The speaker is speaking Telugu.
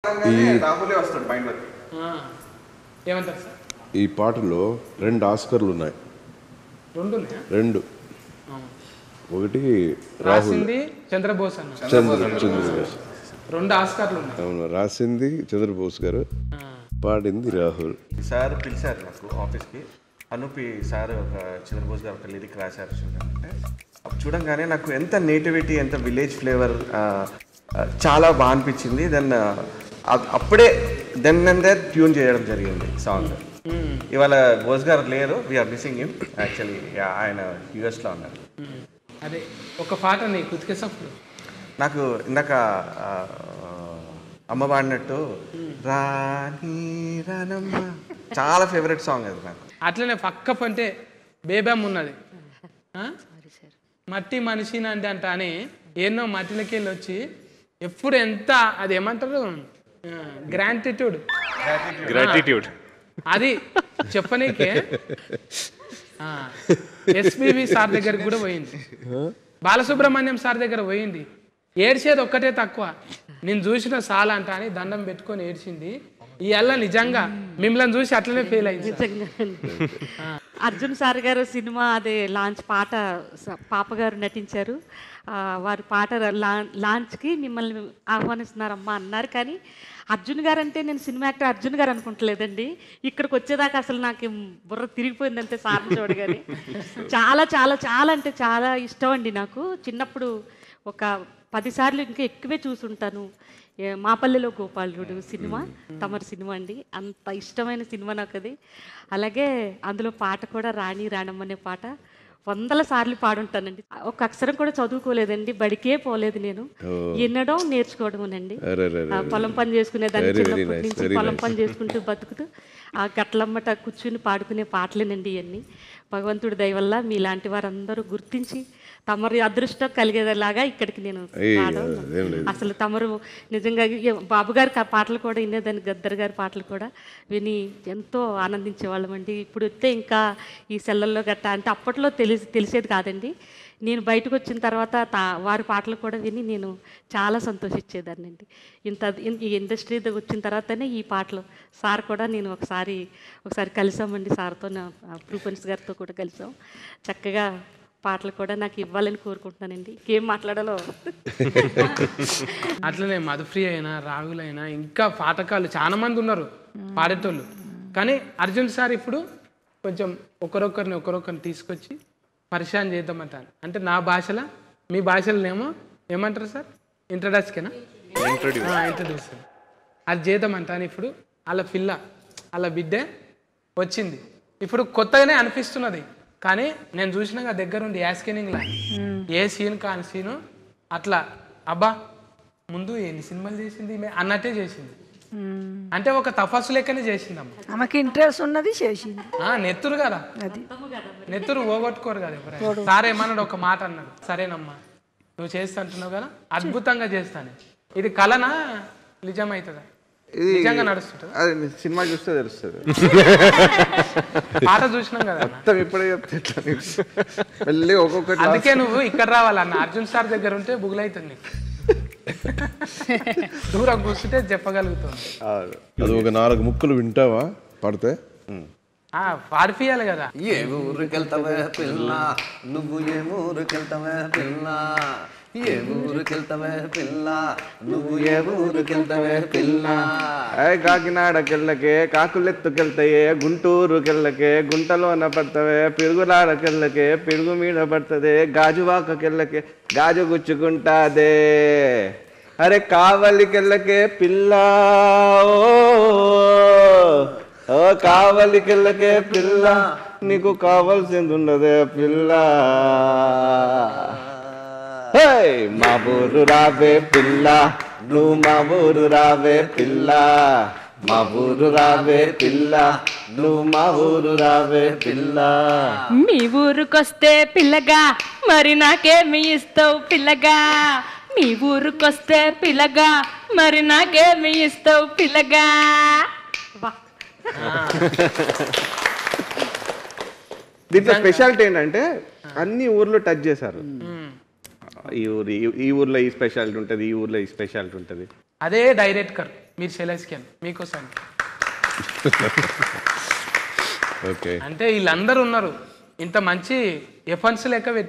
రాహులే వస్తాడు మైండ్లోకి. ఏమంటారు సార్? ఈ పాటలో 2 ఆస్కర్లు ఉన్నాయి. 2 ఒకటి రాహుల్ చంద్రబోస్ అన్న. చంద్రబోస్ 2 ఆస్కార్లు ఉన్నాయి. అవును, రాసింది చంద్రబోస్ గారు, పాడింది రాహుల్. సార్ పిలిచారు నాకు ఆఫీస్కి. అనూపి సార్ ఒక చంద్రబోస్ గారు ఒక లిరిక్ రాశారు చూడంటే, అప్పుడు చూడంగానే నాకు ఎంత నేటివిటీ, ఎంత విలేజ్ ఫ్లేవర్ చాలా బాగా అనిపించింది. దెన్ అప్పుడే దెన్ అండ్ దే ట్యూన్ చేయడం జరిగింది సాంగ్. ఇవాళ బోస్ గారు లేరు, వీఆర్ మిస్సింగ్ హిమ్. యాక్చువల్లీ ఆయన యూఎస్లో ఉన్నారు. అదే ఒక పాట నీకు ఉతికేసప్పుడు నాకు ఇందాక అమ్మ పాడినట్టు రాణి రానమ్మ చాలా ఫేవరెట్ సాంగ్ అది నాకు. అట్లనే పక్క పంటే బేబమ్ ఉన్నది. మట్టి మనిషిని అంటే అంట అని ఎన్నో మట్టిలకి వెళ్ళి వచ్చి ఎప్పుడు ఎంత అది ఏమంటారు గ్రాటిట్యూడ్ అది చెప్పనీకే ఎస్పీవి సార్ దగ్గరికి కూడా పోయింది, బాలసుబ్రహ్మణ్యం సార్ దగ్గర పోయింది. ఏడ్చేది ఒక్కటే తక్కువ, నేను చూసిన సాల్ అంట అని దండం పెట్టుకొని ఏడ్చింది. ఇవాళ నిజంగా మిమ్మల్ని చూసి అట్లనే ఫెయిల్ అయింది. అర్జున్ సార్ గారు సినిమా అదే లాంచ్ పాట పాప గారు నటించారు. వారి పాట లాంచ్కి మిమ్మల్ని ఆహ్వానిస్తున్నారమ్మా అన్నారు. కానీ అర్జున్ గారు అంటే నేను సినిమా యాక్టర్ అర్జున్ గారు అనుకుంటలేదండి. ఇక్కడికి వచ్చేదాకా అసలు నాకు బుర్ర తిరిగిపోయిందంటే సార్ని చూడగానే చాలా చాలా చాలా అంటే చాలా ఇష్టం అండి నాకు. చిన్నప్పుడు ఒక 10 సార్లు ఇంకా ఎక్కువే చూసుంటాను. మాపల్లెలో గోపాలుడు సినిమా తమరి సినిమా అండి, అంత ఇష్టమైన సినిమా నాకు అది. అలాగే అందులో పాట కూడా రాణి రాణమ్మ అనే పాట 100 సార్లు పాడుంటానండి. ఒక అక్షరం కూడా చదువుకోలేదండి, బడికే పోలేదు నేను. వినడం నేర్చుకోవడమేనండి. పొలం పని చేసుకునేదాన్ని చిన్నప్పటి నుంచి. పొలం పని చేసుకుంటూ బతుకుతూ ఆ గట్లమ్మట కూర్చుని పాడుకునే పాటలేనండి ఇవన్నీ. భగవంతుడి దయ వల్ల మీలాంటి వారందరూ గుర్తించి తమరి అదృష్టం కలిగేలాగా ఇక్కడికి నేను అసలు తమరు నిజంగా బాబు గారి పాటలు కూడా వినేదాన్ని, గద్దర్ గారి పాటలు కూడా విని ఎంతో ఆనందించేవాళ్ళమండి. ఇప్పుడు వస్తే ఇంకా ఈ సెల్లల్లో గట్ట అంటే అప్పట్లో తెలిసేది కాదండి. నేను బయటకు వచ్చిన తర్వాత వారి పాటలు కూడా విని నేను చాలా సంతోషించేదాన్నండి. ఈ ఇండస్ట్రీ వచ్చిన తర్వాతనే ఈ పాటలు సార్ కూడా నేను ఒకసారి కలిసామండి. సార్తో ప్రూపన్స్ గారితో కూడా కలిసాం. చక్కగా పాటలు కూడా నాకు ఇవ్వాలని కోరుకుంటున్నానండి. ఏం మాట్లాడాలో. అట్లనే మధుప్రియ అయినా రాహుల్ అయినా ఇంకా పాఠకాలు చాలా మంది ఉన్నారు పాడేటోళ్ళు. కానీ అర్జున్ సార్ ఇప్పుడు కొంచెం ఒకరొకరిని తీసుకొచ్చి పరిచయం చేద్దామంటాను. అంటే నా భాషలో మీ భాషలోనేమో ఏమంటారు సార్? ఇంట్రడక్స్కేనా? ఇంట్రడ్యూస్ అది చేద్దామంటాను. ఇప్పుడు వాళ్ళ బిడ్డే వచ్చింది, ఇప్పుడు కొత్తగానే అనిపిస్తున్నది. కానీ నేను చూసినాక దగ్గరుండి యాస్కెనింగ్లా ఏ సీన్ కాని సీను అట్లా అబ్బా ముందు ఎన్ని సినిమాలు చేసింది అన్నట్టే చేసింది. అంటే ఒక తపస్సు లెక్కనే చేసిందమ్మా. ఆమెకి ఇంట్రెస్ట్ ఉన్నది చేసింది. నెత్తురు కదా, నెత్తురు పోగొట్టుకోరు కదా ఎవరైనా. సార్ ఏమన్నాడు, ఒక మాట అన్నాడు, సరేనమ్మా నువ్వు చేస్తా అంటున్నావు కదా, అద్భుతంగా చేస్తాను. ఇది కలనా నిజమవుతుందా? నిజంగా నడుస్తుంటది. అది సినిమా చూస్తే తెలుస్తుంది. పాట చూసినాం కదా మొత్తం ఇప్పుడే చెప్తే మళ్ళీ ఒక్కొక్కటి. అందుకే నువ్వు ఇక్కడ రావాలన్న. అర్జున్ సార్ దగ్గర ఉంటే బుగులైతుంది నీకు. దూరం కూర్చుంటే చెప్పగలుగుతుంది. అది ఒక 4 ముక్కలు వింటావా పాడితే? పాడిపియాలి కదా. ఏ ఊరికెళ్తావే పిల్ల నువ్వు, ఏ ఊరికెళ్తావే పిల్ల, ఏ ఊరికెళ్తావే పిల్ల నువ్వు, ఏ ఊరికెళ్తావే పిల్ల. కాకినాడకెళ్ళకే కాకులెత్తుకెళ్తాయే, గుంటూరుకెళ్ళకే గుంటలోన పడతావే, పిరుగులాడకెళ్ళకే పిరుగు మీద పడుతుంది, గాజువాకకెళ్ళకే గాజు గుచ్చుకుంటాదే. అరే కావలికెళ్ళకే పిల్ల, ఓ కావలికెళ్ళకే పిల్ల, నీకు కావాల్సింది ఉండదే పిల్ల. మా ఊరు రావే పిల్ల, నువ్వు మా ఊరు రావే పిల్ల, మా ఊరు రావే పిల్ల, నువ్వు మా ఊరు రావే పిల్ల. మీ ఊరుకొస్తే పిల్లగా మరి నాకేమి ఇస్తావు పిల్లగా, మీ ఊరుకొస్తే పిల్లగా మరి నాకేమి ఇస్తావు పిల్లగా. దీంట్లో స్పెషాలిటీ ఏంటంటే అన్ని ఊర్లు టచ్ చేశారు. ఈ ఊర్లో ఈ స్పెషాలిటీ ఉంటుంది, ఈ ఊర్లో ఈ స్పెషాలిటీ ఉంటుంది. అదే డైరెక్టర్ మీరు సెలెస్కియన్ మీకోసం. ఓకే. అంటే వీళ్ళందరూ ఉన్నారు ఇంత మంచి ఎఫన్స్ లెక్క